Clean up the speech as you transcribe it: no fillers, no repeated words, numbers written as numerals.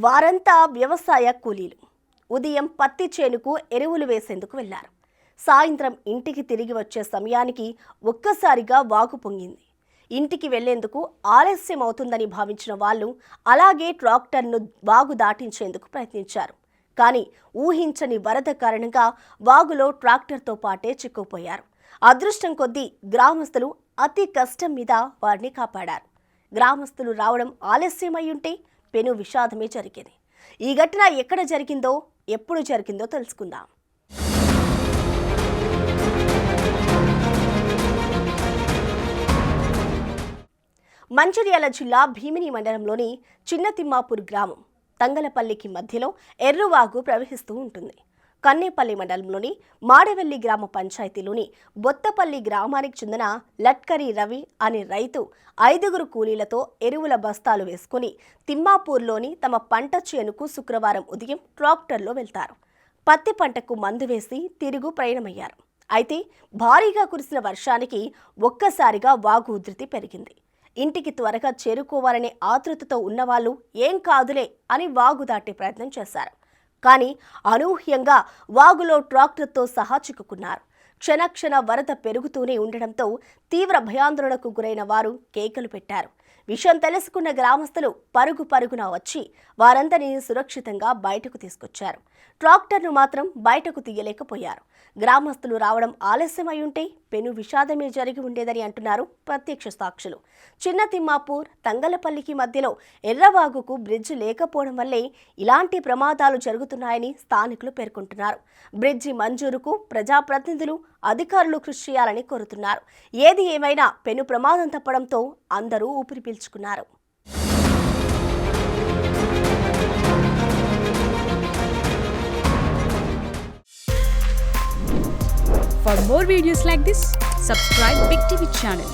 వారంతా వ్యవసాయ కూలీలు. ఉదయం పత్తి చేనుకు ఎరువులు వేసేందుకు వెళ్లారు. సాయంత్రం ఇంటికి తిరిగి వచ్చే సమయానికి ఒక్కసారిగా వాగు పొంగింది. ఇంటికి వెళ్లేందుకు ఆలస్యం అవుతుందని భావించిన వాళ్ళు అలాగే ట్రాక్టర్ను వాగు దాటించేందుకు ప్రయత్నించారు. కానీ ఊహించని వరద కారణంగా వాగులో ట్రాక్టర్తో పాటే చిక్కుపోయారు. అదృష్టం కొద్దీ గ్రామస్తులు అతి కష్టం మీద వారిని కాపాడారు. గ్రామస్తులు రావడం ఆలస్యమయ్యుంటే పెను విషాదమే జరిగింది. ఈ ఘటన ఎక్కడ జరిగిందో, ఎప్పుడు జరిగిందో తెలుసుకుందాం. మంచిర్యాల జిల్లా భీమిని మండలంలోని చిన్న తిమ్మాపూర్ గ్రామం తంగలపల్లికి మధ్యలో ఎర్రువాగు ప్రవహిస్తూ ఉంటుంది. కన్నేపల్లి మండలంలోని మాడవెల్లి గ్రామ పంచాయతీలోని బొత్తపల్లి గ్రామానికి చెందిన లట్కరి రవి అనే రైతు 5 కూలీలతో ఎరువుల బస్తాలు వేసుకుని తిమ్మాపూర్లోని తమ పంట చేనుకు శుక్రవారం ఉదయం ట్రాక్టర్లో వెళ్తారు. పత్తి పంటకు మందు వేసి తిరుగు ప్రయాణమయ్యారు. అయితే భారీగా కురిసిన వర్షానికి ఒక్కసారిగా వాగు ఉధృతి పెరిగింది. ఇంటికి త్వరగా చేరుకోవాలనే ఆతృతతో ఉన్నవాళ్ళు ఏం కాదులే అని వాగు దాటే ప్రయత్నం చేశారు. కానీ అనూహ్యంగా వాగులో ట్రాక్టర్తో సహా చిక్కుకున్నారు. క్షణక్షణ వరద పెరుగుతూనే ఉండడంతో తీవ్ర భయాందోళనకు గురైన వారు కేకలు పెట్టారు. విషయం తెలుసుకున్న గ్రామస్తులు పరుగున వచ్చి వారందరినీ సురక్షితంగా బయటకు తీసుకొచ్చారు. ట్రాక్టర్ను మాత్రం బయటకు తీయలేకపోయారు. గ్రామస్తులు రావడం ఆలస్యమై ఉంటే పెను విషాదమే జరిగి ఉండేదని అంటున్నారు ప్రత్యక్ష సాక్షులు. చిన్న తిమ్మాపూర్ తంగలపల్లికి మధ్యలో ఎర్రవాగుకు బ్రిడ్జి లేకపోవడం వల్లే ఇలాంటి ప్రమాదాలు జరుగుతున్నాయని స్థానికులు పేర్కొంటున్నారు. బ్రిడ్జి మంజూరుకు ప్రజాప్రతినిధులు, అధికారులు కృషి చేయాలని కోరుతున్నారు. ఏది ఏమైనా పెను ప్రమాదం తప్పడంతో అందరూ ఊపిరి పీల్చుకున్నారు. For more videos like this, subscribe Big TV channel.